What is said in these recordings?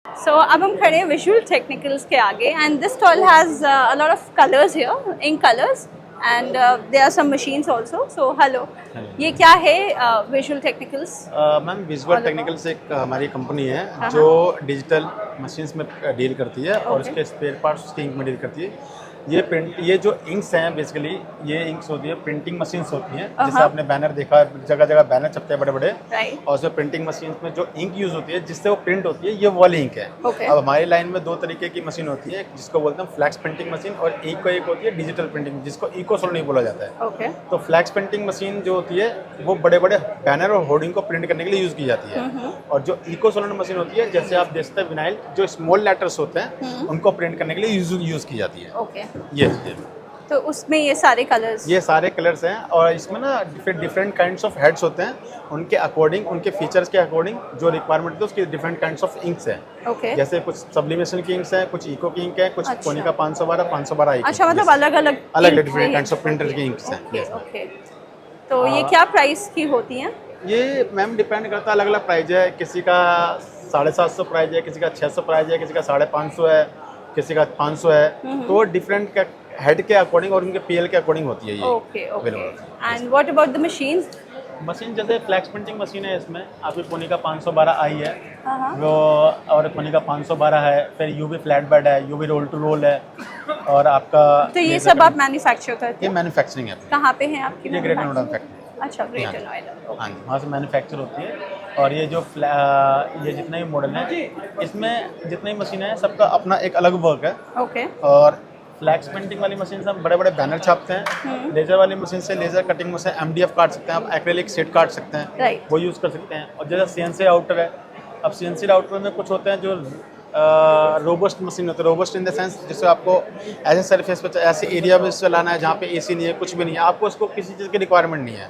So अब हम खड़े हैं विजुअल टेक्निकल्स के आगे and this stall has a lot of colours here, ink colours and there are some machines also. So hello, ये क्या है visual technicals? Ma'am visual technicals एक हमारी कंपनी है हाँ, जो डिजिटल मशीन्स में डील करती है और Okay. उसके स्पेयर पार्ट्स उसके इंक में डील करती है. ये जो इंक्स हैं बेसिकली ये इंक्स होती है, प्रिंटिंग मशीन्स होती हैं. जैसे आपने बैनर देखा है, जगह जगह बैनर छपते हैं बड़े बड़े, राइट. और उसमें प्रिंटिंग मशीन्स में जो इंक यूज़ होती है जिससे वो प्रिंट होती है, ये वाली इंक है. Okay. अब हमारी लाइन में दो तरीके की मशीन होती है, जिसको बोलते हैं फ्लैक्स प्रिंटिंग मशीन, और एक होती है डिजिटल प्रिंटिंग जिसको इको सोलर बोला जाता है. ओके. तो फ्लैक्स प्रिंटिंग मशीन जो होती है वो बड़े बड़े बैनर और होर्डिंग को प्रिंट करने के लिए यूज़ की जाती है. और जो इको सोलर मशीन होती है, जैसे आप देखते हैं विनाइल जो स्मॉल लेटर्स होते हैं उनको प्रिंट करने के लिए यूज़ की जाती है. ओके. ये तो उसमें ये सारे कलर्स? ये सारे कलर्स हैं और इसमें ना डिफरेंट काइंड्स ऑफ हेड्स होते हैं. उनके अकॉर्डिंग, उनके फीचर्स के अकॉर्डिंग जो रिक्वायरमेंट है उसके डिफरेंट काइंड्स ऑफ इंक्स हैं. ओके. जैसे कुछ सब्लिमेशन की इंक्स हैं, कुछ इको की इंक है, कुछ अच्छा. कोनिका 512 इंक. अच्छा, मतलब अलग अलग अलग डिफरेंट काइंड्स ऑफ प्रिंटर की इंक्स हैं. ओके. ओके. तो ये क्या प्राइस की होती हैं? ये मैम डिपेंड करता है, अलग अलग प्राइस है. किसी का 750 प्राइस है, किसी का 600 प्राइस है, किसी का 550 है, किसी का 500 है. तो डिफरेंट हेड के अकॉर्डिंग और उनके पीएल के अकॉर्डिंग होती है ये. Okay. Okay. And what about the machines? Machine जैसे फ्लैक्स प्रिंटिंग मशीन है, इसमें आपकी कोनिका 512 आई है हाँ. वो, और कोनिका 512 है. फिर यूवी फ्लैट बेड है, यूवी रोल टू रोल है, और आपका तो ये सब आप मैन्युफैक्चर करते ये हैं? मैन्युफैक्चरिंग है. कहाँ पे है आपकी ये ग्रेटर नोएडा manufacturing? फैक्ट्री. अच्छा, ग्रेटर हाँ. नोएडा. हाँ जी, वहाँ से मैन्युफैक्चर होती है. और ये जो ये जितने भी मॉडल हैं, इसमें जितनी मशीनें हैं सबका अपना एक अलग वर्क है. ओके. और फ्लैक्स प्रिंटिंग वाली मशीन से हम बड़े बड़े बैनर छापते हैं. लेजर वाली मशीन से लेजर कटिंग से एमडीएफ काट सकते हैं, आप एक्रेलिक शीट काट सकते हैं. राइट. वो यूज़ कर सकते हैं. और जैसे सीएनसी राउटर है, अब सीएनसी राउटर में कुछ होते हैं जो रोबस्ट मशीन होते हैं. रोबस्ट इन द सेंस जिससे आपको ऐसे सरफेस पे, ऐसे एरिया में चलाना है जहाँ पे एसी नहीं है, कुछ भी नहीं है, आपको उसको किसी चीज़ की रिक्वायरमेंट नहीं है.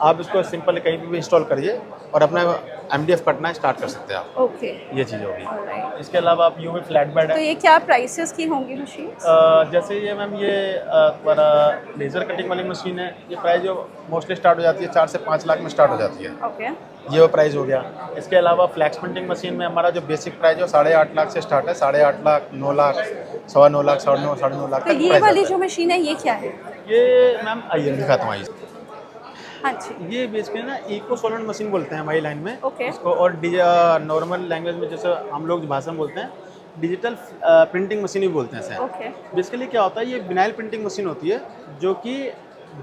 आप इसको सिंपल कहीं भी इंस्टॉल करिए और अपना एमडीएफ कटना स्टार्ट कर सकते हैं आप. ओके. ये चीज़ होगी. ऑलराइट. इसके अलावा आप यूवी फ्लैट बेड तो है. ये क्या प्राइसेस की होंगी मशीन? जैसे ये मैम ये तुम्हारा लेज़र कटिंग वाली मशीन है. ये प्राइस जो मोस्टली स्टार्ट हो जाती है 4 से 5 लाख में स्टार्ट हो जाती है. ओके. ये वो प्राइस हो गया. इसके अलावा फ्लैक्स प्रिंटिंग मशीन में हमारा जो बेसिक प्राइस है 8.5 लाख से स्टार्ट है. 8.5 लाख, 9 लाख, 9.25 लाख, 9.5 लाख तो तक ये प्राइस वाली आता जो मशीन है ये क्या है? है. ये मैम आइए दिखाता हूँ. आइए. अच्छा. ये बेसिकली ना इको सोलर मशीन बोलते हैं हमारी लाइन में. Okay. इसको और नॉर्मल लैंग्वेज में जैसे हम लोग भाषा में बोलते हैं, डिजिटल प्रिंटिंग मशीन भी बोलते हैं सर. ओके. बेसिकली क्या होता है, ये विनाइल प्रिंटिंग मशीन होती है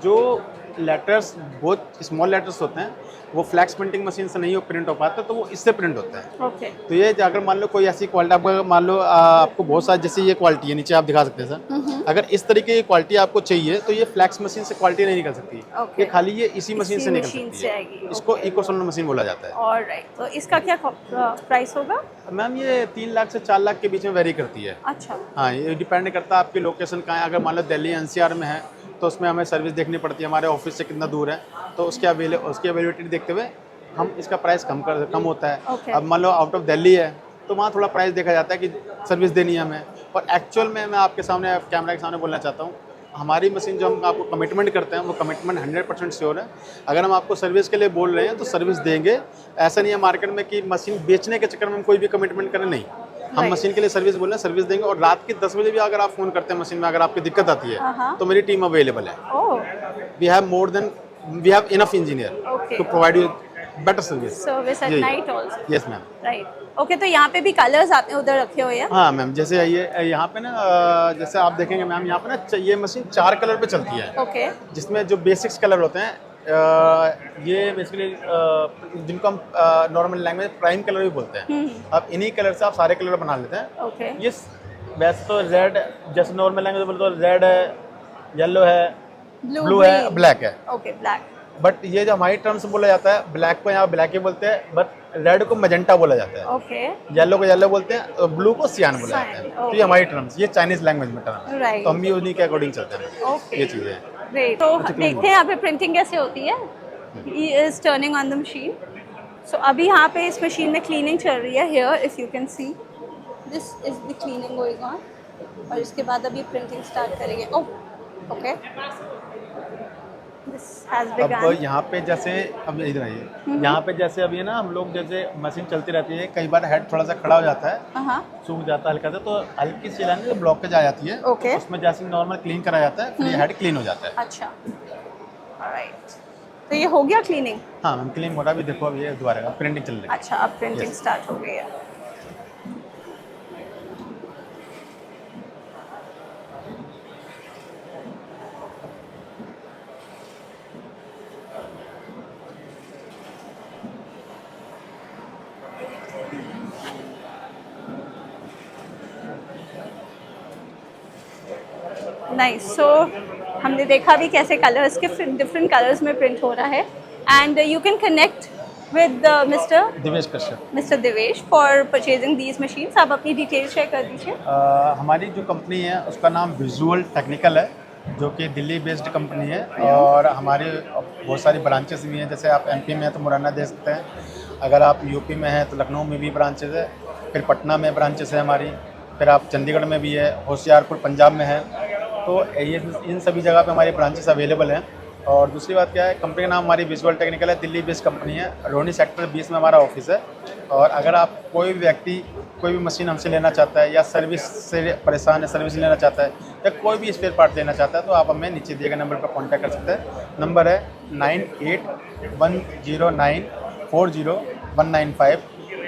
जो लेटर्स, बहुत स्मॉल लेटर्स होते हैं, वो फ्लैक्स प्रिंटिंग मशीन से नहीं हो प्रिंट हो पाता, तो वो इससे प्रिंट होता है. ओके. तो ये अगर मान लो कोई ऐसी क्वालिटी, आपको मान लो आपको बहुत सारी, जैसे ये क्वालिटी है, नीचे आप दिखा सकते हैं सर. अगर इस तरीके की क्वालिटी आपको चाहिए तो ये फ्लैक्स मशीन से क्वालिटी नहीं निकल सकती. Okay. ये खाली ये इसी मशीन से निकल मशीन सकती से है. आएगी. इसको इको सोलर मशीन बोला जाता है. ऑलराइट. तो इसका क्या प्राइस होगा? मैम ये 3 लाख से 4 लाख के बीच में वेरी करती है. अच्छा. हाँ, ये डिपेंड करता है आपकी लोकेशन कहाँ है. अगर मान लो दिल्ली एनसीआर में है तो उसमें हमें सर्विस देखनी पड़ती है, हमारे ऑफिस से कितना दूर है, तो उसकी अवेलेबिलिटी देखते हुए हम इसका प्राइस कम होता है. Okay. अब मान लो आउट ऑफ दिल्ली है तो वहाँ थोड़ा प्राइस देखा जाता है कि सर्विस देनी है हमें. और एक्चुअल में मैं आपके सामने कैमरा के सामने बोलना चाहता हूँ, हमारी मशीन जो हम आपको कमिटमेंट करते हैं वो कमिटमेंट 100% श्योर है. अगर हम आपको सर्विस के लिए बोल रहे हैं तो सर्विस देंगे. ऐसा नहीं है मार्केट में कि मशीन बेचने के चक्कर में हम कोई भी कमिटमेंट करें, नहीं. हम Right. मशीन के लिए सर्विस बोल रहे हैं, सर्विस देंगे. और रात के 10 बजे भी अगर आप फ़ोन करते हैं मशीन में, अगर आपकी दिक्कत आती है तो मेरी टीम अवेलेबल है. Oh. We have enough engineer Okay. To provide you better service. Service at night also? Yes ma'am. Right. Okay. तो यहाँ पे भी कलर्स आपने उधर रखे हुए हैं? हाँ मैम, जैसे ये यहाँ पे ना जैसे आप देखेंगे मैम, यहाँ पे ना ये मशीन 4 कलर पे चलती है. ओके. जिसमें जो बेसिक्स कलर होते हैं, ये बेसिकली जिनको हम नॉर्मल लैंग्वेज प्राइम कलर भी बोलते हैं. अब इन्हीं कलर से आप सारे कलर बना लेते हैं. ओके. ये वैसे तो रेड, जैसे नॉर्मल लैंग्वेज बोलते तो रेड है, येलो है, ब्लू है, ब्लैक है. ओके. ब्लैक. बट ये जो हमारी टर्म्स बोला जाता है, ब्लैक को यहाँ ब्लैक ही बोलते हैं, बट रेड को मजेंटा बोला जाता है. ओके. येलो को येलो बोलते हैं, और ब्लू को सियान बोला जाता है. Cyan, तो ये हमारी टर्म्स, ये चाइनीज लैंग्वेज में टर्म है. Right. तो हम भी उन्हीं के अकॉर्डिंग चलते हैं. ओके. ये चीज़ें हैं. ग्रेट. तो देखते हैं यहाँ पे प्रिंटिंग कैसे होती है. He is turning on the machine. So अभी यहाँ पे इस मशीन में क्लीनिंग चल रही है. Here if you can see this is the cleaning going on. और इसके बाद अभी प्रिंटिंग स्टार्ट करेंगे. ओह. ओके. This has अब begun. यहाँ पे जैसे अब इधर आइए, यहाँ पे जैसे अभी है ना, हम लोग जैसे मशीन चलती रहती है, कई बार हेड थोड़ा सा खड़ा हो जाता है, हाँ. सूख जाता है हल्का सा, तो हल्की सी लाइन में ब्लॉकेज आ जाती है, Okay. उसमें जैसे नॉर्मल क्लीन करा जाता है, फिर ये हेड क्लीन हो जाता है। अच्छा. Alright. तो ये हो गया क्लीनिंग? हाँ मैम, क्लीन हो रहा है, अभी देखो अभी ये दोबारा प्रिंटिंग चल रही है। अच्छा, अब प्रिंटिंग Yes. स्टार्ट हो गई है। नाइस। सो हमने देखा भी कैसे कलर्स के डिफरेंट कलर्स में प्रिंट हो रहा है, and you can connect with mister Divesh Kashyap. Divesh for purchasing these machines. आप अपनी डिटेल शेयर कर दीजिए। हमारी जो कंपनी है उसका नाम विजुअल टेक्निकल है, जो कि दिल्ली बेस्ड कंपनी है, और हमारे बहुत सारी ब्रांचेस भी हैं। जैसे आप एमपी में हैं तो मुरैना दे सकते हैं, अगर आप यूपी में हैं तो लखनऊ में भी ब्रांचेस है, फिर पटना में ब्रांचेस है हमारी, फिर आप चंडीगढ़ में भी है, होशियारपुर पंजाब में है। तो ये इन सभी जगह पे हमारी ब्रांचेस अवेलेबल हैं। और दूसरी बात क्या है, कंपनी का नाम हमारी विजुअल टेक्निकल है, दिल्ली बेस्ड कंपनी है, रोहिणी सेक्टर 20 में हमारा ऑफिस है। और अगर आप कोई भी व्यक्ति कोई भी मशीन हमसे लेना चाहता है, या सर्विस से परेशान है, सर्विस लेना चाहता है, या कोई भी स्पेयर पार्ट लेना चाहता है, तो आप हमें नीचे दिए गए नंबर पर कॉन्टैक्ट कर सकते हैं। नंबर है 9810940195,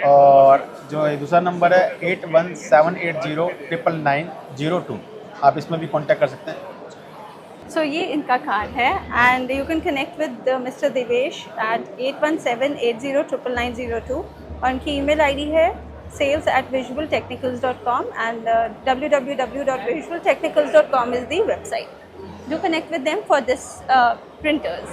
और जो दूसरा नंबर है 8178099902। आप इसमें भी कॉन्टैक्ट कर सकते हैं। सो ये इनका कार्ड है, and you can connect with mister Divesh at 8178099902, और इनकी ईमेल आईडी है sales@visualtechnicals.com, and www.visualtechnicals.com is the website. Do connect with them for this printers.